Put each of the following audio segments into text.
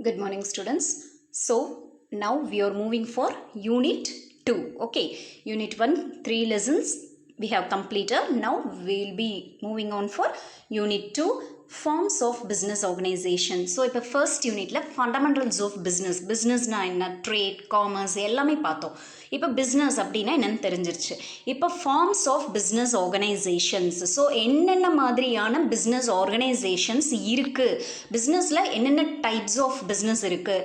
Good morning, students. So now we are moving for Unit 2. Okay, Unit 1, 3 lessons we have completed. Now we will be moving on for Unit 2, Forms of Business Organization. So இப்போ first unitல Fundamentals of Business. Businessனா என்ன, Trade, Commerce எல்லாமே பார்த்தோம். இப்போ business அப்படின்னா என்னன்னு தெரிஞ்சிருச்சு. இப்போ Forms of Business Organizations. So என்னென்ன மாதிரியான business organizations இருக்கு, businessல என்னென்ன types of business இருக்கு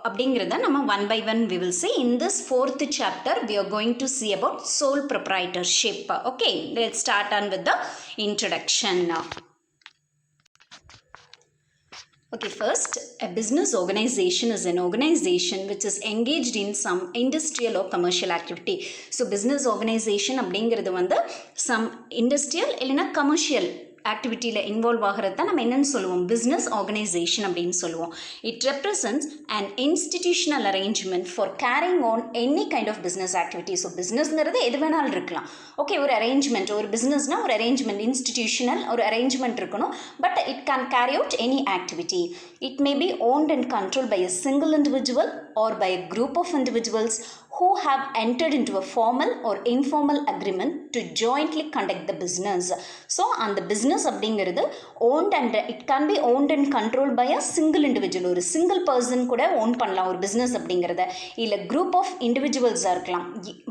அப்படிங்கிறத நம்ம one by one we will see. In this fourth chapter we are going to see about sole proprietorship. Okay, let's start on with the introduction now. Okay, first, a business organization is an organization which is engaged in some industrial or commercial activity. So, business organization அப்படிங்கிறது வந்து some industrial இல்லைனா commercial ஆக்டிவிட்டியில் involve ஆகிறத நம்ம என்னென்னு சொல்லுவோம், business organisation அப்படின்னு சொல்லுவோம். It represents and institutional arrangement for carrying on any kind of business activity. So பிஸ்னஸ்ங்கிறது எது வேணாலும் இருக்கலாம். ஓகே, ஒரு அரேஞ்ச்மெண்ட், ஒரு பிஸ்னஸ்னால் ஒரு அரேஞ்ச்மெண்ட், இன்ஸ்டிடியூஷனல் ஒரு அரேஞ்ச்மெண்ட் இருக்கணும். But it can carry out any activity. It may be owned and controlled by a single individual or by a group of individuals who have entered into a formal or informal agreement to jointly conduct the business. So, and the business அப்படிங்கிறது owned and it can be owned and controlled by a single individual. ஒரு single person கூட own பண்ணலாம் ஒரு business அப்படிங்கிறத, இல்லை group of individuals இருக்கலாம்.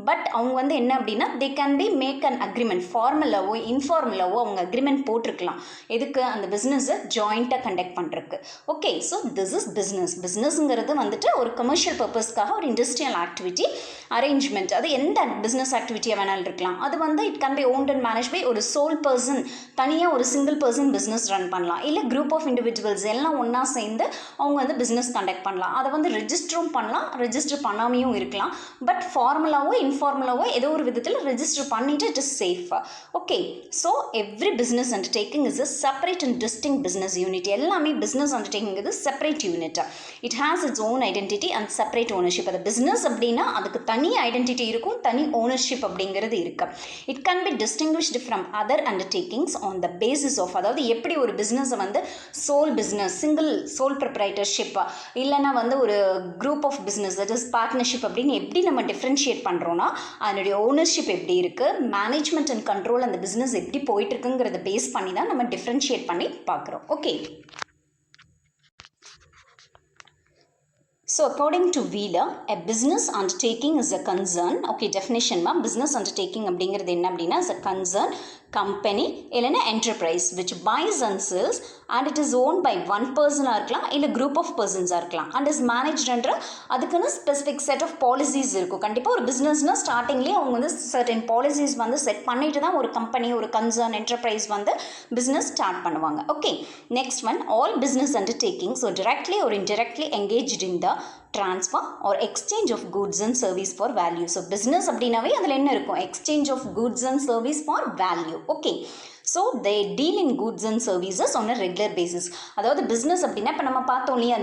But அவங்க வந்து என்ன அப்படின்னா they can be make an agreement, ஃபார்மலாவோ இன்ஃபார்மலாவோ அவங்க அக்ரிமெண்ட் போட்டிருக்கலாம். எதுக்கு, அந்த பிஸ்னஸை ஜாயிண்ட்டாக கண்டக்ட் பண்ணுறதுக்கு. Okay, so this is business. பிஸ்னஸ்ங்கிறது வந்துட்டு ஒரு கமர்ஷியல் பர்பஸ்க்காக ஒரு இண்டஸ்ட்ரியல் ஆக்டிவிட்டி அரேஞ்ச்மெண்ட். அது எந்த பிஸ்னஸ் ஆக்டிவிட்டியாக வேணாலும் இருக்கலாம். அது வந்து it can be owned and manage by ஒரு சோல் பர்சன், தனியாக ஒரு சிங்கிள் பர்சன் பிஸ்னஸ் ரன் பண்ணலாம். இல்லை குரூப் ஆஃப் இண்டிவிஜுவல்ஸ் எல்லாம் ஒன்றா சேர்ந்து அவங்க வந்து பிஸ்னஸ் கண்டக்ட் பண்ணலாம். அதை வந்து ரெஜிஸ்டரும் பண்ணலாம், ரெஜிஸ்டர் பண்ணாமையும் இருக்கலாம். பட் ஃபார்முலாவோ இன்ஃபார்முலாவோ ஏதோ ஒரு விதத்தில் ரெஜிஸ்டர் பண்ணிட்டு it is safe. Okay, so every business undertaking is a separate and distinct business unit. எல்லாமே பிஸ்னஸ் அண்டர்டேக்கிங் இது separate unit. It has its own identity and separate ownership. அது பிஸ்னஸ் அப்படின்னா அதுக்கு தனி ஐடென்டிட்டி இருக்கும், தனி ஓனர்ஷிப் அப்படிங்கிறது இருக்கு. It can be distinguished from other undertakings on the basis of, அதாவது எப்படி ஒரு பிஸ்னஸை வந்து sole business, single sole proprietorship, இல்லைனா வந்து ஒரு group of business that is partnership அப்படின்னு எப்படி நம்ம டிஃப்ரென்ஷியேட் பண்ணுறோன்னா அதனுடைய ஓனர்ஷிப் எப்படி இருக்குது, மேனேஜ்மெண்ட் அண்ட் கண்ட்ரோல் அந்த பிஸ்னஸ் எப்படி போயிட்டு இருக்குங்கிறத பேஸ் பண்ணி தான் நம்ம டிஃப்ரென்ஷியேட் பண்ணி பார்க்குறோம். Okay, so according to Wheeler, a business undertaking is a concern. Okay, definition ma business undertaking அப்படிங்கிறது என்ன அப்படின்னா is a concern, company இல்லைன்னா enterprise which buys and sells and it is owned by one person இருக்கலாம் இல்லை group of persons இருக்கலாம் and is managed under அதுக்குன்னு specific set of policies இருக்கும். கண்டிப்பாக ஒரு பிஸ்னஸ்னால் ஸ்டார்டிங்லேயே அவங்க வந்து certain policies வந்து செட் பண்ணிட்டு தான் ஒரு கம்பெனி, ஒரு கன்சர்ன், என்டர்பிரைஸ் வந்து பிஸ்னஸ் ஸ்டார்ட் பண்ணுவாங்க. Okay, next one, all business undertaking so directly or indirectly engaged in the transfer or exchange of goods and service for value. So business அப்படின்னாவே அதில் என்ன இருக்கும், exchange of goods and service for value. Okay, so they deal in goods and services on a regular basis. அதாவது business அப்படின்னா இப்போ நம்ம பார்த்தோம் இல்லையா,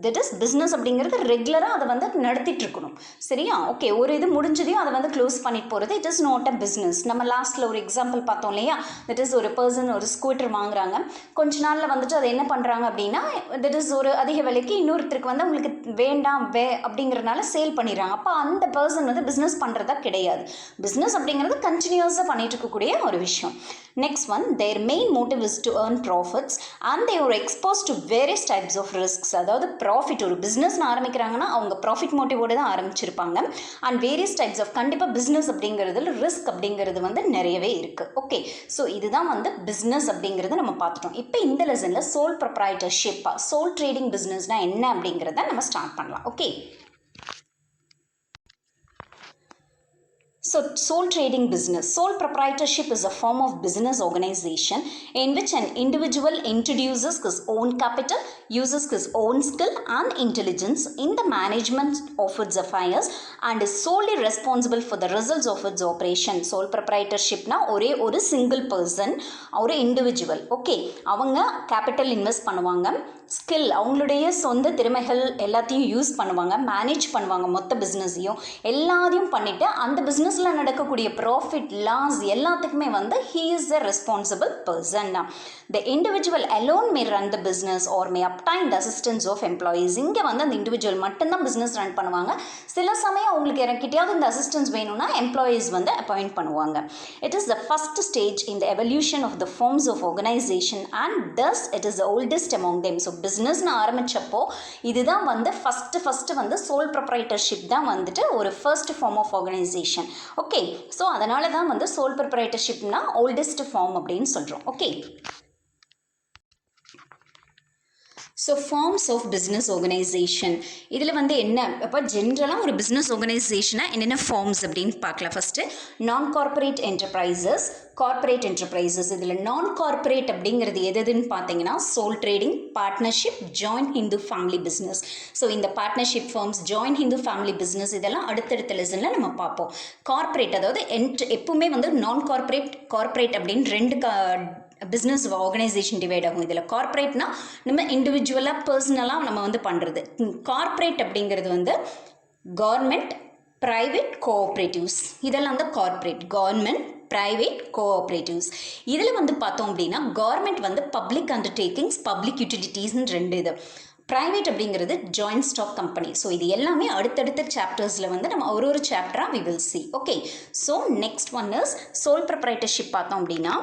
தட் இஸ் பிஸ்னஸ் அப்படிங்கிறது ரெகுலராக அதை வந்து நடத்திட்டு இருக்கணும். சரியா? ஓகே, ஒரு இது முடிஞ்சதையும் அதை வந்து க்ளோஸ் பண்ணிட்டு போகிறது it is not a business. நம்ம லாஸ்ட்டில் ஒரு எக்ஸாம்பிள் பார்த்தோம் இல்லையா, தட் இஸ் ஒரு பர்சன் ஒரு ஸ்கூட்டர் வாங்குறாங்க, கொஞ்ச நாளில் வந்துட்டு அதை என்ன பண்ணுறாங்க அப்படின்னா தட் இஸ் ஒரு அதிக விலைக்கு இன்னொருத்தருக்கு வந்து உங்களுக்கு வேண்டாம் அப்படிங்கிறதுனால சேல் பண்ணிடுறாங்க. அப்போ அந்த பர்சன் வந்து பிஸ்னஸ் பண்ணுறதா கிடையாது. பிஸ்னஸ் அப்படிங்கிறது கண்டினியூஸாக பண்ணிட்டு இருக்கக்கூடிய ஒரு விஷயம். Next one, their main motive is to earn profits and they are exposed to various types of risks. அதாவது ப்ராஃபிட், ஒரு பிஸ்னஸ்னு ஆரம்பிக்கிறாங்கன்னா அவங்க ப்ராஃபிட் மோட்டிவோடு தான் ஆரம்பிச்சிருப்பாங்க. அண்ட் வேரியஸ் டைப்ஸ் ஆஃப், கண்டிப்பாக பிஸ்னஸ் அப்படிங்கிறதுல ரிஸ்க் அப்படிங்கிறது வந்து நிறையவே இருக்குது. ஓகே, ஸோ இதுதான் வந்து பிஸ்னஸ் அப்படிங்கிறத நம்ம பார்த்துட்டோம். இப்போ இந்த லெசனில் சோல் ப்ரொப்ரைட்டர்ஷிப், சோல் ட்ரேடிங் பிஸ்னஸ்னால் என்ன அப்படிங்கிறத நம்ம ஸ்டார்ட் பண்ணலாம். Okay, so sole trading business, sole proprietorship is a form of business organization in which an individual introduces his own capital, uses his own skill and intelligence in the management of its affairs and is solely responsible for the results of its operation. Sole proprietorship na ஒரே ஒரு single person, ஒரு individual. Okay, அவங்க capital invest பண்ணுவாங்க, skill அவங்களுடைய சொந்த திறமைகள் எல்லாத்தையும் use பண்ணுவாங்க, மேனேஜ் பண்ணுவாங்க, மொத்த பிஸ்னஸையும் எல்லாத்தையும் பண்ணிவிட்டு அந்த பிஸ்னஸில் பிஸ்னஸில் நடக்கக்கூடிய ப்ராஃபிட் லாஸ் எல்லாத்துக்குமே வந்து he is a responsible person. The individual alone may run the business or may obtain the assistance of employees. இங்கே வந்து அந்த இண்டிவிஜுவல் மட்டும்தான் பிஸ்னஸ் ரன் பண்ணுவாங்க. சில சமயம் உங்களுக்கு யார்கிட்டயாவது இந்த அசிஸ்டன்ஸ் வேணும்னா எம்ப்ளாயீஸ் வந்து அப்பாயிண்ட் பண்ணுவாங்க. It is the first stage in the evolution of the forms of organization and thus it is the oldest among them. So பிஸ்னஸ்னு ஆரம்பித்தப்போ இதுதான் வந்து ஃபஸ்ட்டு வந்து சோல் ப்ரொப்ரைட்டர்ஷிப் தான் வந்துட்டு ஒரு first form of organisation. Okay, so அதனால தான் வந்து சோல் ப்ரொப்ரைட்டர்ஷிப்னா ஓல்டஸ்ட் ஃபார்ம் அப்படின்னு சொல்கிறோம். Okay, so forms of business organisation இதில் வந்து என்ன அப்போ ஜென்ரலாக ஒரு பிஸ்னஸ் ஆர்கனைசேஷனாக என்னென்ன ஃபார்ம்ஸ் அப்படின்னு பார்க்கலாம். ஃபஸ்ட்டு நான் கார்பரேட் என்டர்பிரைசஸ், கார்பரேட் என்டர்பிரைசஸ். இதில் நான் கார்பரேட் அப்படிங்கிறது எதுன்னு பார்த்தீங்கன்னா sole trading, partnership, joint Hindu family business. So இந்த partnership firms, joint Hindu family business இதெல்லாம் அடுத்தடுத்த லெசனில் நம்ம பார்ப்போம். கார்பரேட் அதாவது எப்பவுமே வந்து நான் கார்பரேட், கார்பரேட் அப்படின்னு ரெண்டு பிஸ்னஸ் ஆர்கனைசேஷன் டிவைட் ஆகும். இதில் கார்பரேட்னா நம்ம இண்டிவிஜுவலாக பர்சனலாக நம்ம வந்து பண்ணுறது. கார்பரேட் அப்படிங்கிறது வந்து கவர்மெண்ட், ப்ரைவேட், கோஆப்ரேட்டிவ்ஸ் இதெல்லாம் வந்து கார்பரேட். Government, private, cooperatives. இதில் வந்து பார்த்தோம் அப்படின்னா கவர்மெண்ட் வந்து பப்ளிக் அண்டர்டேக்கிங்ஸ், பப்ளிக் யூட்டிலிட்டிஸ்ன்னு ரெண்டு இது. ப்ரைவேட் அப்படிங்கிறது ஜாயின்ட் ஸ்டாக் கம்பெனி. ஸோ இது எல்லாமே அடுத்தடுத்த சாப்டர்ஸில் வந்து நம்ம ஒரு சாப்டராக we will see. Okay, so next one is sole proprietorship பார்த்தோம் அப்படின்னா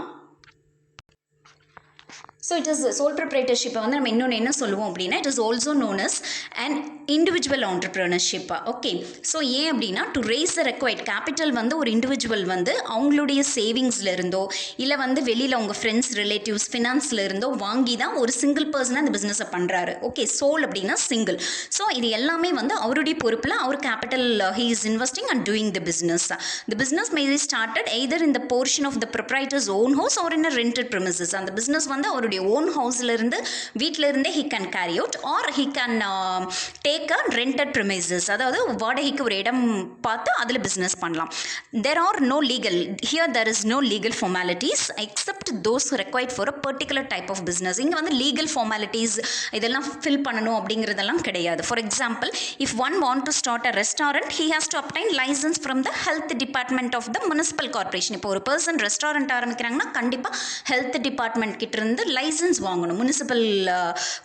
ஸோ இட் இஸ் சோல் ப்ரொப்ரைட்டர்ஷிப்பை வந்து நம்ம இன்னொன்று என்ன சொல்லுவோம் அப்படின்னா it is also known as and individual entrepreneurship. Okay, so ஏன் அப்படின்னா to raise the required capital வந்து ஒரு இண்டிவிஜுவல் வந்து அவங்களுடைய சேவிங்ஸில் இருந்தோ இல்லை வந்து வெளியில் அவங்க ஃப்ரெண்ட்ஸ், ரிலேட்டிவ்ஸ், ஃபினான்ஸில் இருந்தோ வாங்கி தான் ஒரு சிங்கிள் பர்சனாக அந்த பிஸ்னஸை பண்ணுறாரு. ஓகே, சோல் அப்படின்னா சிங்கிள். ஸோ இது எல்லாமே வந்து அவருடைய பொறுப்பில் அவர் capital he is investing and doing the business. The business may be started either in the portion of the proprietor's own house or in a rented premises. அந்த பிஸ்னஸ் வந்து அவருடைய ஓன் ஹவுஸ்ல இருந்து வீட்டில இருந்தே he can carry out or he can take a rented premises. அதாவது வாடகைக்கு ஒரு இடம் பார்த்து அதில் பிஸ்னஸ் பண்ணலாம். there are no legal here there is no legal formalities except those required for a particular type of business. இங்கே வந்து legal formalities இதெல்லாம் ஃபில் பண்ணணும் அப்படிங்கிறதெல்லாம் கிடையாது. For example, if one want to start a restaurant he has to obtain license from the health department of the municipal corporation. இப்போ ஒரு person restaurant ஆரம்பிக்கிறாங்கன்னா கண்டிப்பாக health department கிட்ட இருந்து லைசன்ஸ் வாங்கணும் முனிசிபல்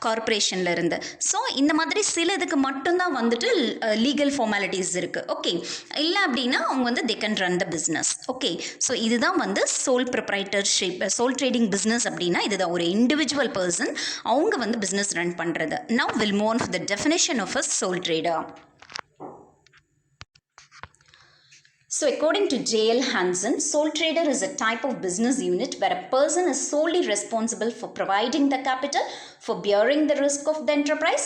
கார்பரேஷன்ல இருந்து. ஸோ இந்த மாதிரி சில இதுக்கு மட்டும்தான் வந்துட்டு லீகல் ஃபார்மாலிட்டிஸ் இருக்குது. ஓகே, இல்லை அப்படின்னா அவங்க வந்து they can run the business. Okay, so இதுதான் வந்து sole proprietorship, sole trading business அப்படின்னா இதுதான் ஒரு இண்டிவிஜுவல் பர்சன் அவங்க வந்து பிஸ்னஸ் ரன் பண்ணுறது. Now will move on for the definition of a sole trader. So according to J.L. Hansen, sole trader is a type of business unit where a person is solely responsible for providing the capital, for bearing the risk of the enterprise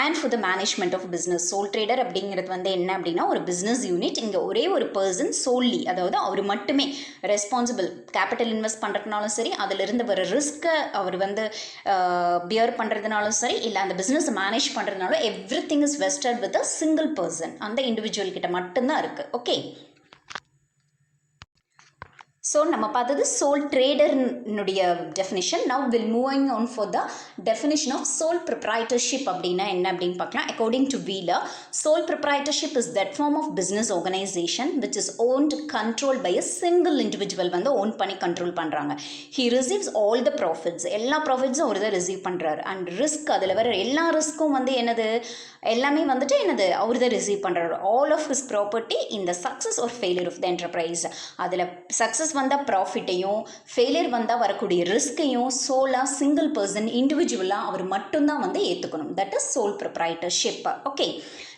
and for the management of business. Sole trader அப்படிங்கிறது வந்து என்ன அப்படின்னா ஒரு business unit. இங்கே ஒரே ஒரு person solely, அதாவது அவர் மட்டுமே ரெஸ்பான்சிபிள். கேபிட்டல் இன்வெஸ்ட் பண்ணுறதுனாலும் சரி, அதிலிருந்து வர ரிஸ்க்கை அவர் வந்து பியர் பண்ணுறதுனாலும் சரி, இல்லை அந்த பிஸ்னஸ் மேனேஜ் பண்ணுறதுனாலும் everything is vested with a single person. அந்த இண்டிவிஜுவல் கிட்ட மட்டும்தான் இருக்குது. ஓகே, ஸோ நம்ம பார்த்தது சோல் ட்ரேடர்னுடைய definition. Now will moving on for the definition of sole proprietorship அப்படின்னா என்ன அப்படின்னு பார்க்கலாம். According to Wheeler, sole proprietorship is that form of business organisation which is owned control by a single individual வந்து own பண்ணி control பண்ணுறாங்க. He receives all the profits, எல்லா ப்ராஃபிட்ஸும் அவர் தான் receive பண்ணுறாரு. அண்ட் ரிஸ்க், அதில் வர எல்லா ரிஸ்க்கும் வந்து என்னது எல்லாமே வந்துட்டு என்னது அவர் தான் ரிசீவ் பண்ணுறாரு. All of his property in the success or failure of the enterprise. அதில் சக்ஸஸ் வந்தால் ப்ராஃபிட்டையும் ஃபெயிலியர் வந்தால் வரக்கூடிய ரிஸ்கையும் சோலாக சிங்கிள் பர்சன் இண்டிவிஜுவலாக அவர் மட்டும்தான் வந்து ஏற்றுக்கணும். That is sole proprietorship. Okay,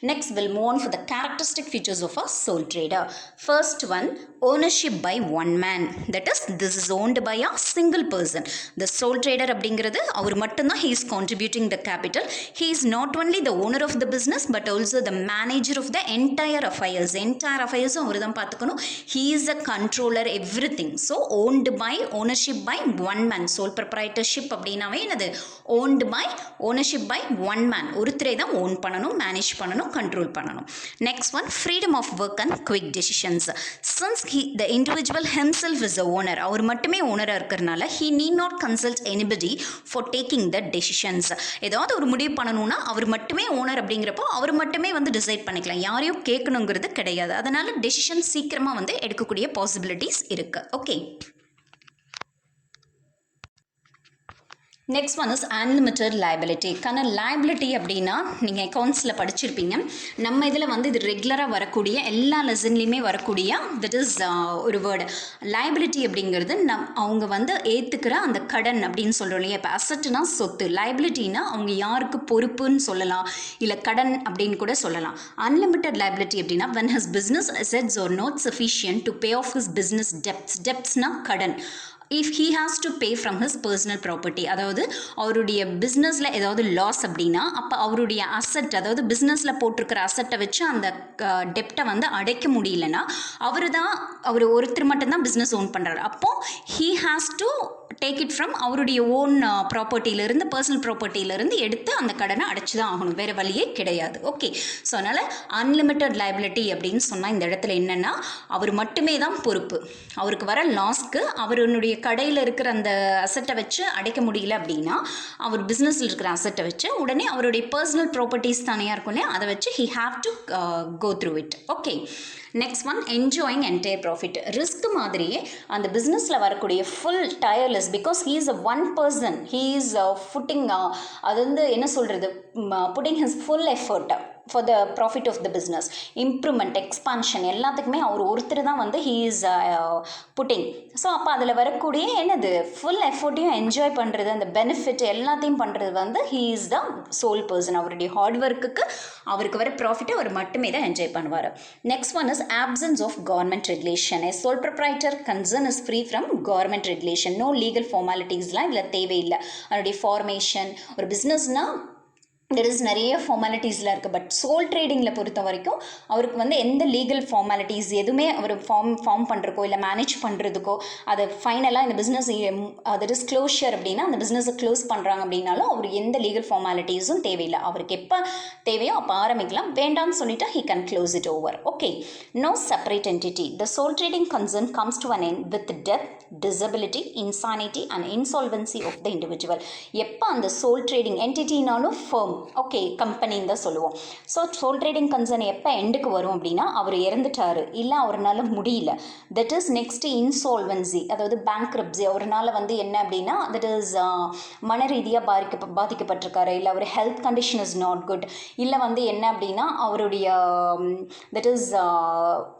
next we'll move on for the characteristic features of a sole trader. First one, ownership by one man. That is, this is owned by a single person. The sole trader அப்படிங்கிறது அவர் மட்டும்தான் he is contributing the capital. He is not only the owner of the business but also the manager of the entire affairs. Entire affairs அவர் தான் பார்த்துக்கணும். He is a controller, everything. So owned by, ownership by one man. Sole proprietorship அப்படின்னாவே என்னது owned by, ownership by one man. ஒருத்தரே தான் own பண்ணணும், manage பண்ணணும், control பண்ணணும். Next one, freedom of work and quick decisions. Since the individual himself is the owner, அவர் மட்டுமே ஓனராக இருக்கிறனால he need not consult anybody for taking the decisions. ஏதாவது ஒரு முடிவு பண்ணணும்னா அவர் மட்டுமே ஓனர் அப்படிங்கிறப்போ அவர் மட்டுமே வந்து டிசைட் பண்ணிக்கலாம், யாரையும் கேட்கணுங்கிறது கிடையாது. அதனால டெசிஷன் சீக்கிரமாக வந்து எடுக்கக்கூடிய பாசிபிலிட்டிஸ் இருக்குது. Okay, next one is unlimited liability. Liability அப்படின்னா நீங்கள் அக்கௌண்ட்ஸில் படிச்சிருப்பீங்க. நம்ம இதில் வந்து இது ரெகுலராக வரக்கூடிய எல்லா லெசன்லேயுமே வரக்கூடிய தட் இஸ் ஒரு வேர்டு. லைபிலிட்டி அப்படிங்கிறது அவங்க வந்து ஏற்றுக்கிற அந்த கடன் அப்படின்னு சொல்கிறோம் இல்லையா. இப்போ அசட்னா சொத்து, லைபிலிட்டினா அவங்க யாருக்கு பொறுப்புன்னு சொல்லலாம், இல்லை கடன் அப்படின்னு கூட சொல்லலாம். அன்லிமிட்டட் லைபிலிட்டி அப்படின்னா when his business assets are not sufficient to pay off his business debts. debtsனா கடன். if he has to pay from his personal property, அதாவது அவருடைய பிஸ்னஸில் ஏதாவது லாஸ் அப்படின்னா அப்போ அவருடைய அசட், அதாவது பிஸ்னஸில் போட்டிருக்கிற அசட்டை வச்சு அந்த டெப்டை வந்து அடைக்க முடியலன்னா அவர் ஒருத்தர் மட்டும்தான் பிஸ்னஸ் ஓன் பண்ணுறாரு. அப்போது he has to take it from அவருடைய ஓன் ப்ராப்பர்ட்டியிலேருந்து, பர்சனல் ப்ராப்பர்ட்டியிலேருந்து எடுத்து அந்த கடனை அடைச்சி தான் ஆகணும், வேறு வழியே கிடையாது. ஓகே, ஸோ அதனால் அன்லிமிட்டட் லைபிலிட்டி அப்படின்னு சொன்னால் இந்த இடத்துல என்னென்னா அவர் மட்டுமே தான் பொறுப்பு. அவருக்கு வர லாஸ்க்கு அவருடைய கடையில் இருக்கிற அந்த அசட்டை வச்சு அடைக்க முடியல அப்படின்னா அவர் பிஸ்னஸில் இருக்கிற அசட்டை வச்சு உடனே அவருடைய பர்சனல் ப்ராப்பர்ட்டிஸ் தனியாக இருக்கும் இல்லையா, அதை வச்சு he have to go through it. Okay, next one enjoying entire profit. Risk மாதிரியே அந்த பிஸ்னஸில் வரக்கூடிய full tireless, because he is a one person, he is footing, அது வந்து என்ன சொல்கிறது, putting his full effort for the profit of the business, improvement, expansion எல்லாத்துக்குமே அவர் ஒருத்தர் தான் வந்து ஹீ இஸ் புட்டிங். ஸோ அப்போ அதில் வரக்கூடிய என்னது ஃபுல் எஃபர்ட்டையும் என்ஜாய் பண்ணுறது, அந்த பெனிஃபிட் எல்லாத்தையும் பண்ணுறது வந்து he is the sole person. அவருடைய ஹார்ட் ஒர்க்குக்கு அவருக்கு வர ப்ராஃபிட்டை அவர் மட்டுமே தான் என்ஜாய் பண்ணுவார். Next one is absence of government regulation. A sole proprietor concern is free from government regulation. No legal formalities-லாம் இதில் தேவையில்லை. அதனுடைய ஃபார்மேஷன், ஒரு பிஸ்னஸ்னால் தெர் இஸ் நிறைய ஃபார்மாலிட்டிஸில் இருக்குது. பட் சோல் ட்ரேடிங்கில் பொறுத்த வரைக்கும் அவருக்கு வந்து எந்த லீகல் ஃபார்மாலிட்டிஸ் எதுவுமே அவர் ஃபார்ம் பண்ணுறக்கோ இல்லை மேனேஜ் பண்ணுறதுக்கோ, அதை ஃபைனலாக இந்த பிஸ்னஸ் தட் இஸ் க்ளோஷர் அப்படின்னா அந்த பிஸ்னஸை க்ளோஸ் பண்ணுறாங்க அப்படின்னாலும் அவருக்கு எந்த லீகல் ஃபார்மாலிட்டிஸும் தேவையில்லை. அவருக்கு எப்போ தேவையோ அப்போ ஆரம்பிக்கலாம், வேண்டாம்னு சொல்லிட்டா he can close it over. Okay, no separate entity. The sole trading concern comes to an end with death, disability, insanity and insolvency of the individual. எப்போ அந்த சோல் ட்ரேடிங் என்டிட்டினாலும் ஃபர்ம், ஓகே, கம்பெனின்னு தான் சொல்லுவோம். ஸோ சோல் ட்ரேடிங் கன்சர்ன் எப்போ எண்டுக்கு வரும் அப்படின்னா அவர் இறந்துட்டார், இல்லை அவரால் முடியல. தட் இஸ் நெக்ஸ்ட்டு இன்சால்வன்சி, அதாவது பேங்க்ரப்சி. அவரால் வந்து என்ன அப்படின்னா தட் இஸ் மன ரீதியாக பாதிக்கப்பட்டிருக்காரு, இல்லை அவர் health condition is not good, இல்லை வந்து என்ன அப்படின்னா அவருடைய தட் இஸ்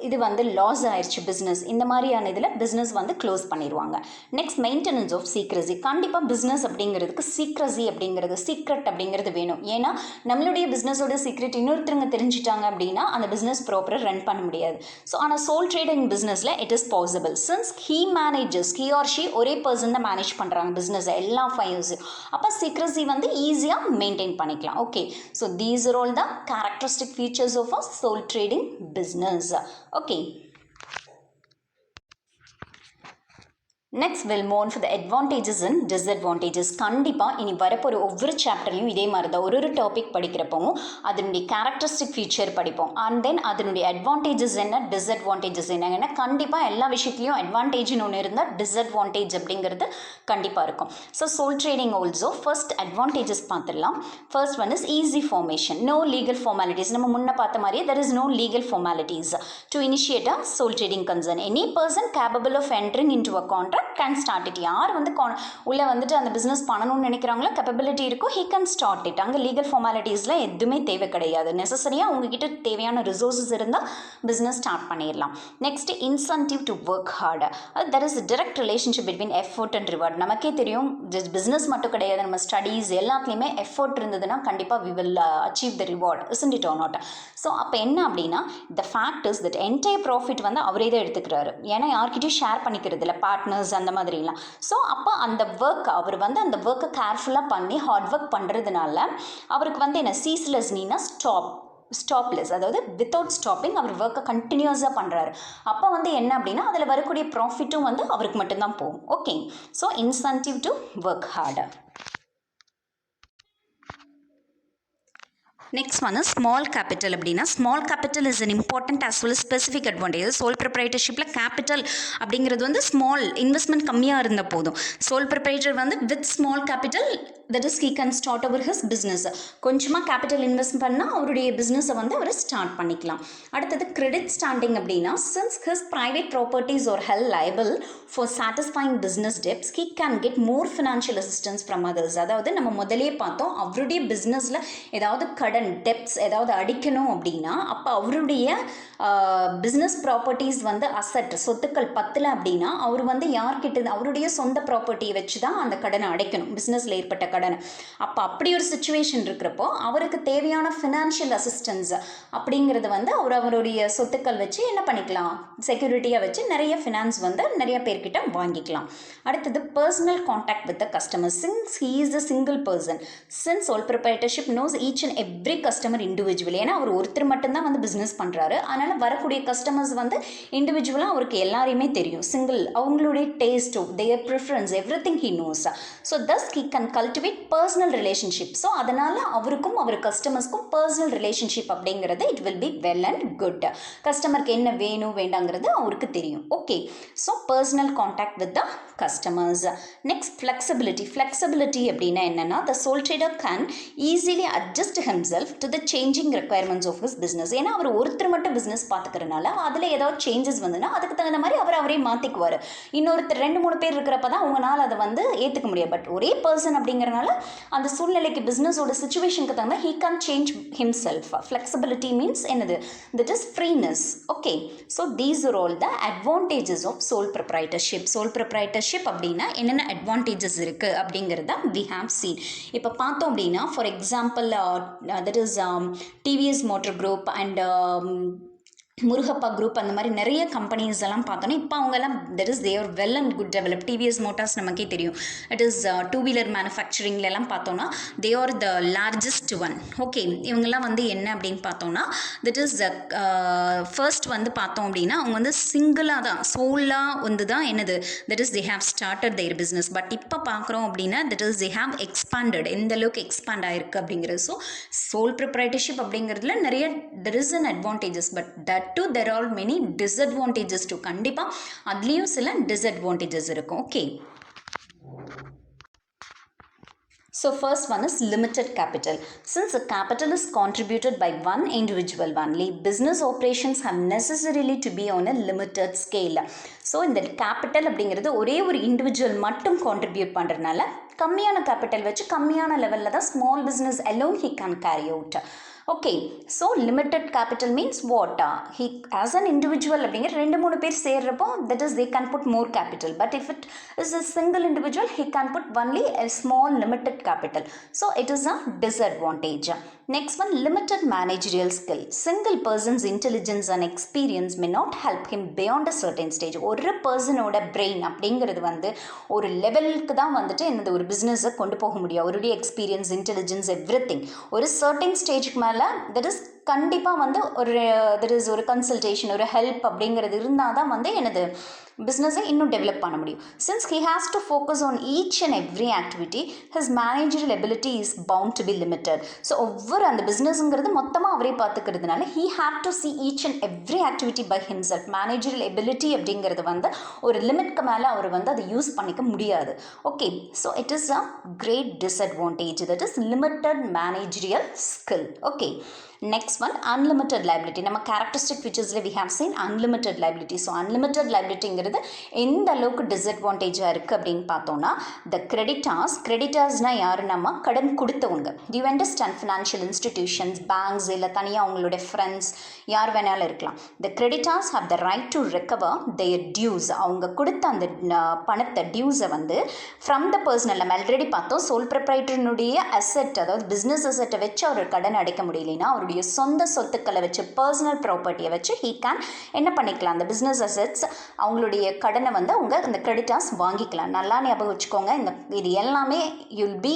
இது வந்து லாஸ் ஆயிடுச்சு பிஸ்னஸ், இந்த மாதிரியான இதில் பிஸ்னஸ் வந்து க்ளோஸ் பண்ணிடுவாங்க. Next maintenance of secrecy. கண்டிப்பாக பிஸ்னஸ் அப்படிங்கிறதுக்கு சீக்ரஸி அப்படிங்கிறது, சீக்ரெட் அப்படிங்கிறது வேணும். ஏன்னா நம்மளுடைய பிஸ்னஸோட சீக்ரெட் இன்னொருத்தருங்க தெரிஞ்சிட்டாங்க அப்படின்னா அந்த பிஸ்னஸ் ப்ராப்பராக ரன் பண்ண முடியாது. ஸோ ஆனால் சோல் ட்ரேடிங் பிஸ்னஸில் it is possible, since he or she ஒரே பர்சன் தான் மேனேஜ் பண்ணுறாங்க பிஸ்னஸை, எல்லா ஃபைல்ஸு. அப்போ சீக்ரஸி வந்து ஈஸியாக மெயின்டைன் பண்ணிக்கலாம். Okay, so these are all the characteristic features of a sole trading business. Okay, next will move for the advantages and disadvantages. கண்டிப்பாக இனி வரப்போகிற ஒவ்வொரு சாப்டர்லையும் இதே மாதிரி தான் ஒரு டாபிக் படிக்கிறப்பவும் அதனுடைய கேரக்டரிஸ்டிக் ஃபீச்சர் படிப்போம், அண்ட் தென் அதனுடைய அட்வான்டேஜஸ் என்ன, டிஸ்அட்வான்டேஜஸ் என்ன. ஏன்னா கண்டிப்பாக எல்லா விஷயத்துலையும் அட்வான்டேஜ்னு ஒன்று இருந்தால் டிஸ்அட்வான்டேஜ் அப்படிங்கிறது கண்டிப்பாக இருக்கும். So sole trading also first advantages பார்த்துடலாம். First one is easy formation, no legal formalities. நம்ம முன்ன பார்த்த மாதிரியே there is no legal formalities to initiate a sole trading concern. Any person capable of entering into a contract can start it. யார் வந்து உள்ளே வந்துட்டு அந்த business பண்ணணும்னு நினைக்கிறாங்களோ, கேப்பபிலிட்டி இருக்கும், he can start it. அங்கே லீகல் ஃபார்மாலிட்டிஸ்லாம் எதுவுமே தேவை கிடையாது. நெசசரியாக உங்ககிட்ட தேவையான ரிசோர்ஸஸ் இருந்தால் பிஸ்னஸ் ஸ்டார்ட் பண்ணிடலாம். Next incentive to work hard. There is direct relationship between effort and reward. நமக்கே தெரியும் பிஸ்னஸ் மட்டும் கிடையாது, நம்ம ஸ்டடீஸ் எல்லாத்துலேயுமே எஃபோர்ட் இருந்ததுன்னா கண்டிப்பாக we will achieve the reward, isn't it or not? So அப்போ என்ன அப்படின்னா the fact is that entire profit வந்து அவரே தான் எடுத்துக்கிறாரு. ஏன்னா யார்கிட்டையும் ஷேர் பண்ணிக்கிறது இல்லை, பார்ட்னர்ஸ் அந்த மாதிரிலாம். ஸோ அப்போ அந்த ஒர்க் அவர் வந்து அந்த ஒர்க்கை கேர்ஃபுல்லாக பண்ணி ஹார்ட் ஒர்க் பண்ணுறதுனால அவருக்கு வந்து என்ன சீஸ்லெஸ்னா ஸ்டாப்லெஸ், அதாவது வித்தவுட் ஸ்டாப்பிங் அவர் ஒர்க்கை கண்டினியூஸாக பண்ணுறாரு. அப்போ வந்து என்ன அப்படின்னா அதில் வரக்கூடிய ப்ராஃபிட்டும் வந்து அவருக்கு மட்டும்தான் போகும். Okay, so incentive to work harder. Next வந்து ஸ்மால் கேபிட்டல் அப்படின்னா small capital is an important as well specific advantage. சோல் ப்ரொப்ரைட்டர்ஷிப்பில் கேபிட்டல் அப்படிங்கிறது வந்து ஸ்மால் இன்வெஸ்ட்மெண்ட் கம்மியாக இருந்த போதும். சோல் ப்ரொப்ரைட்டர் வந்து with small capital that is he can start அவர் ஹிஸ் பிஸ்னஸ். கொஞ்சமாக கேபிட்டல் இன்வெஸ்ட் பண்ணால் அவருடைய பிஸ்னஸை வந்து அவர் ஸ்டார்ட் பண்ணிக்கலாம். அடுத்தது கிரெடிட் ஸ்டாண்டிங் அப்படின்னா since his private properties are held liable for satisfying business debts he can get more financial assistance from others. அதாவது நம்ம முதலே பார்த்தோம் அவருடைய பிஸ்னஸில் ஏதாவது கடன் டெப்ஸ் ஏதாவது அடிக்கணும் அப்படின்னா அப்போ அவருடைய பிஸ்னஸ் ப்ராப்பர்ட்டிஸ் வந்து அசட் சொத்துக்கள் பத்தில் அப்படின்னா அவர் வந்து யார்கிட்ட அவருடைய சொந்த ப்ராப்பர்ட்டியை வச்சு தான் அந்த கடனை அடைக்கணும், பிஸ்னஸில் ஏற்பட்ட கடனை. அப்போ அப்படி ஒரு சுச்சுவேஷன் இருக்கிறப்போ அவருக்கு தேவையான ஃபினான்ஷியல் அசிஸ்டன்ஸ் அப்படிங்கிறது வந்து அவருடைய சொத்துக்கள் வச்சு என்ன பண்ணிக்கலாம், செக்யூரிட்டியாக வச்சு நிறைய ஃபினான்ஸ் வந்து நிறைய பேர்கிட்ட வாங்கிக்கலாம். அடுத்தது personal contact with the customer. Since he is a single person, since sole proprietorship knows each and every customer individual. ஏன்னா அவர் ஒருத்தர் மட்டும்தான் வந்து பிஸ்னஸ் பண்ணுறாரு, அதனால் வரக்கூடிய கஸ்டமர்ஸ் வந்து இண்டிவிஜுவலாக அவருக்கு எல்லாரையுமே தெரியும். சிங்கிள் அவங்களுடைய டேஸ்ட்டோ their preference everything he knows. So thus he can cultivate personal relationship. So அதனால் அவருக்கும் அவர் கஸ்டமர்ஸ்க்கும் பர்சனல் ரிலேஷன்ஷிப் அப்படிங்கிறது it will be well and good. கஸ்டமருக்கு என்ன வேணும் வேண்டாங்கிறது அவருக்கு தெரியும். Okay, so personal contact with the customers. Next flexibility. Flexibility அப்படின்னா என்னென்னா the sole trader can easily adjust himself to the changing requirements of his business. ஏன்னா அவர் ஒருத்தர் மட்டும் பிஸ்னஸ் பார்த்துக்கிறனால அதில் ஏதாவது சேஞ்சஸ் வந்துன்னா அதுக்கு தகுந்த மாதிரி அவரே மாற்றிக்குவார். இன்னொருத்தர் 2-3 பேர் இருக்கிறப்ப தான் உங்களால் அதை வந்து ஏற்றுக்க முடியாது. பட் ஒரே பர்சன் அப்படிங்கிறனால அந்த சூழ்நிலைக்கு பிஸ்னஸோட சுச்சுவேஷனுக்கு தகுந்த he can change himself. Flexibility means என்னது, that is freeness. Okay, so these are all the advantages of sole proprietorship. Sole proprietorship அப்படின்னா என்னென்ன அட்வான்டேஜஸ் இருக்குது அப்படிங்கிறத வி ஹாவ் சீன். இப்போ பார்த்தோம் அப்படின்னா for example that is TVS motor group and Murugappa group அந்த மாதிரி நிறைய கம்பெனிஸ் எல்லாம் பார்த்தோன்னா இப்போ அவங்கெல்லாம் that is their well and good develop. TVS motors நமக்கே தெரியும், இட் இஸ் 2-wheeler மேனுஃபேக்சரிங்லாம் பார்த்தோன்னா they are the largest one. Okay, இவங்கெல்லாம் வந்து என்ன அப்படின்னு பார்த்தோன்னா தட் இஸ் ஃபர்ஸ்ட் வந்து பார்த்தோம் அப்படின்னா அவங்க வந்து சிங்கிளாக தான் சோலாக வந்து தான் என்னது that is they have started their business. But இப்போ பார்க்குறோம் அப்படின்னா that is they have expanded, எந்த அளவுக்கு எக்ஸ்பாண்ட் ஆயிருக்கு அப்படிங்கிறது. ஸோ சோல் ப்ரொப்ரைட்டர்ஷிப் அப்படிங்கிறதுல நிறைய there is an advantages, but that too there are many disadvantages too. கண்டிப்பா அதுலயும் சில disadvantages இருக்கும். Okay, so first one is limited capital. Since the capital is contributed by one individual only, business operations have necessarily to be on a limited scale. So இந்த capital அப்படிங்கிறது ஒரே ஒரு individual மட்டும் contribute பண்ணுறதுனால கம்மியான capital வச்சு கம்மியான லெவலில் தான் small business alone he can carry out. Okay, so limited capital means what? He as an individual அப்படிங்கிற 2-3 பேர் சேர்றப்போ that is they can put more capital, but if it is a single individual he can put only a small limited capital, so it is a disadvantage. Next one, limited managerial skill. Single person's intelligence and experience may not help him beyond a certain stage. ஒரு பர்சனோட brain அப்படிங்கிறது வந்து ஒரு லெவலுக்கு தான் வந்துட்டு என்னது ஒரு பிஸ்னஸை கொண்டு போக முடியும். அவருடைய எக்ஸ்பீரியன்ஸ், இன்டெலிஜென்ஸ், எவ்ரிதிங் ஒரு சர்டன் ஸ்டேஜுக்கு மேலே தட் இஸ் கண்டிப்பாக வந்து ஒரு தட் இஸ் ஒரு கன்சல்டேஷன், ஒரு ஹெல்ப் அப்படிங்கிறது இருந்தால் தான் வந்து எனது பிஸ்னஸை இன்னும் டெவலப் பண்ண முடியும். Since he has to focus on each and every activity, his managerial ability is bound to be limited. So ஒவ்வொரு அந்த பிஸ்னஸ்ங்கிறது மொத்தமாக அவரே பார்த்துக்கிறதுனால he have to see each and every activity by himself. Managerial ability அப்படிங்கிறது வந்து ஒரு லிமிட்க்கு மேலே அவர் வந்து அதை யூஸ் பண்ணிக்க முடியாது. Okay, so it is a great disadvantage, that is limited managerial skill. Okay, next one, unlimited liability. நம்ம characteristic featuresல we have seen unlimited liability. so unlimited liabilityங்கிறது எந்த அளவுக்கு டிஸ்அட்வான்டேஜாக இருக்குது அப்படின்னு பார்த்தோன்னா the creditorsனா யாரு, நம்ம கடன் கொடுத்தவங்க. you understand, financial institutions, banks, இல்லை தனியாக அவங்களுடைய ஃப்ரெண்ட்ஸ் யார் வேணாலும் இருக்கலாம். the creditors have the right to recover their dues. அவங்க கொடுத்த அந்த பணத்தை டியூஸை வந்து from the person, நம்ம ஆல்ரெடி பார்த்தோம் சோல் ப்ரொப்ரைட்டரினுடைய அசெட், அதாவது பிஸ்னஸ் அசெட்டை வச்சு அவர் கடன் அடைக்க முடியலைன்னா அவருடைய அவருடைய சொந்த சொத்துக்களை வச்சு பர்சனல் ப்ராப்பர்ட்டியை வச்சு ஹீ கேன் என்ன பண்ணிக்கலாம், அந்த பிஸ்னஸ் அசெட்ஸ் அவங்களுடைய கடனை வந்து அவங்க அந்த கிரெடிட்டார்ஸ் வாங்கிக்கலாம். நல்லா ஞாபகம் வச்சுக்கோங்க, இது எல்லாமே you'll be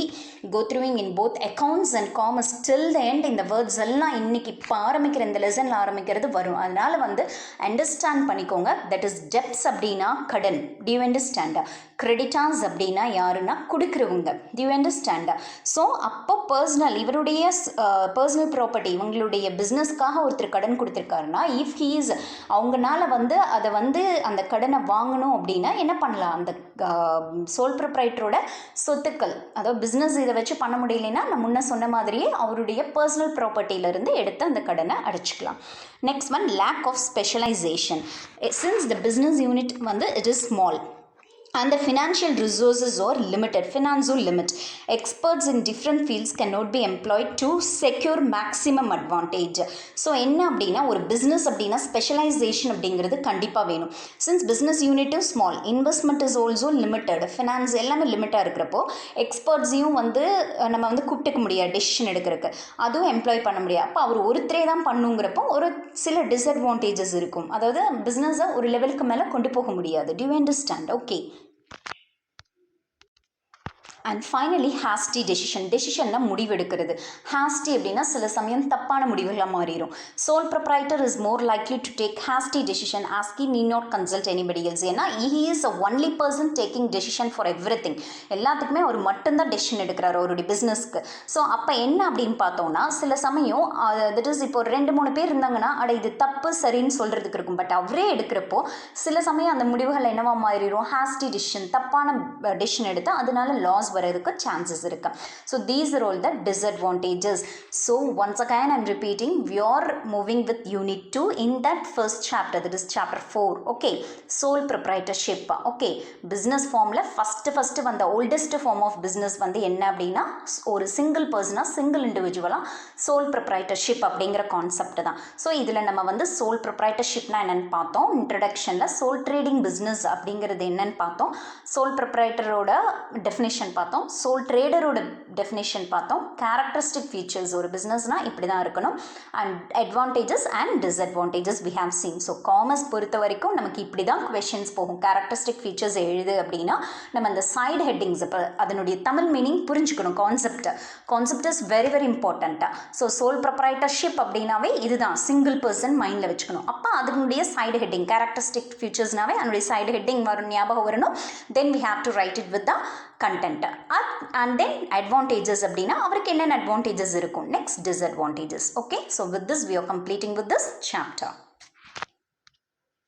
go throughing in both accounts and commerce till the end. இந்த வேர்ட்ஸ் எல்லாம் இன்னைக்கு இப்போ ஆரம்பிக்கிற இந்த லெசனில் ஆரம்பிக்கிறது வரும். அதனால் வந்து அண்டர்ஸ்டாண்ட் பண்ணிக்கோங்க. தட் இஸ் டெப்ட்ஸ் அப்படின்னா கடன், டியூ அண்டர்ஸ்டாண்ட். கிரெடிட்டார்ஸ் அப்படின்னா யாருன்னா கொடுக்குறவங்க, டியூ அண்டர்ஸ்டாண்ட். ஸோ அப்போ பர்சனல், இவருடைய பர்சனல் ப்ராப்பர்ட்டி, இவங்களுடைய பிஸ்னஸ்க்காக ஒருத்தர் கடன் கொடுத்துருக்காருன்னா இஃப் ஹீஸ் அவங்கனால வந்து அதை வந்து அந்த கடனை வாங்கணும் அப்படின்னா என்ன பண்ணலாம், அந்த சோல் ப்ரொப்ரைட்டரோட சொத்துக்கள், அதாவது பிஸ்னஸ் இதை வச்சு பண்ண முடியலன்னா நான் முன்ன சொன்ன மாதிரியே அவருடைய பர்சனல் ப்ராப்பர்ட்டியிலேருந்து எடுத்து அந்த கடனை அடைச்சிக்கலாம். Next one, lack of specialisation. Since the business unit வந்து it is small and the financial resources are limited, finance or limit, experts in different fields cannot be employed to secure maximum advantage. So என்ன அப்படின்னா ஒரு business அப்படின்னா specialisation அப்படிங்கிறது கண்டிப்பாக வேணும். Since business யூனிட்டும் small, investment is also limited, finance எல்லாமே லிமிட்டாக இருக்கிறப்போ எக்ஸ்பர்ட்ஸையும் வந்து நம்ம வந்து கூப்பிட்டுக்க முடியாது டெசிஷன் எடுக்கிறதுக்கு, அதுவும் எம்ப்ளாய் பண்ண முடியாது. அப்போ அவர் ஒருத்தரே தான் பண்ணுங்கிறப்போ ஒரு சில டிஸ்அட்வான்டேஜஸ் இருக்கும், அதாவது பிஸ்னஸை ஒரு லெவலுக்கு மேலே கொண்டு போக முடியாது. Do you understand? Okay. And finally hasty decision. டெசிஷன்னா முடிவெடுக்கிறது. ஹாஸ்டி அப்படின்னா சில சமயம் தப்பான முடிவுகளாக மாறிடும். Sole proprietor is more likely to take hasty decision as he need not consult anybody else. ஏன்னா he is a only person taking decision for everything. எல்லாத்துக்குமே அவர் மட்டும்தான் டெசிஷன் எடுக்கிறார் அவருடைய பிஸ்னஸ்க்கு. ஸோ அப்போ என்ன அப்படின்னு பார்த்தோம்னா சில சமயம் தட் இஸ் இப்போ 2-3 பேர் இருந்தாங்கன்னா அட இது தப்பு சரின்னு சொல்கிறதுக்கு இருக்கும். பட் அவரே எடுக்கிறப்போ சில சமயம் அந்த முடிவுகள் என்னவா மாறிடும், ஹாஸ்டி டெசிஷன், தப்பான டெசிஷன் எடுத்து அதனால லாஸ் வரதுக்கு சான்சஸ் இருக்கு. So these are all the disadvantages. So once again I'm repeating, we are moving with unit 2 in that first chapter, that is chapter 4. Okay, sole proprietorship. Okay, business formula first வந்த oldest form of business வந்து என்ன அப்படின்னா ஒரு single பர்சனா single இண்டிவிஜுவலா soul proprietorship அப்படிங்கிற concept தான். So இதில் நம்ம வந்து சோல் ப்ரொப்ரைட்டர்ஷிப்னா என்னன்னு பார்த்தோம், இன்ட்ரடக்ஷனில் சோல் ட்ரேடிங் பிஸ்னஸ் அப்படிங்கிறது என்னன்னு பார்த்தோம், சோல் ப்ரொப்ரைட்டரோட டெஃபினேஷன் பார்த்தோம், சோல் ட்ரேடரோட டெஃபினேஷன் பார்த்தோம், கேரக்டரிஸ்டிக் ஃபீச்சர்ஸ் ஒரு பிஸ்னஸ்னால் இப்படி தான் இருக்கணும், and advantages and disadvantages we have seen. So commerce பொறுத்த வரைக்கும் நமக்கு இப்படி தான் கொஷின்ஸ் போகும். கேரக்டரிஸ்டிக் ஃபீச்சர்ஸ் எழுது அப்படின்னா நம்ம அந்த சைடு ஹெட்டிங்ஸ், இப்போ அதனுடைய தமிழ் மீனிங் புரிஞ்சுக்கணும். கான்செப்ட் இஸ் வெரி வெரி இம்பார்ட்டண்ட்டாக. ஸோ சோல் ப்ரொப்ரைட்டர்ஷிப் அப்படின்னாவே இதுதான், சிங்கிள் பர்சன் மைண்டில் வச்சுக்கணும். அப்போ அதனுடைய சைடு ஹெட்டிங் கேரக்டரிஸ்டிக் ஃபீச்சர்ஸ்னாவே அதனுடைய சைடு ஹெட்டிங் வரும், ஞாபகம் வரணும். Then we have to write it with the content. And then advantages அப்படின்னா அவருக்கு என்னென்ன advantages இருக்கும், next disadvantages. Okay, so with this we are completing with this chapter.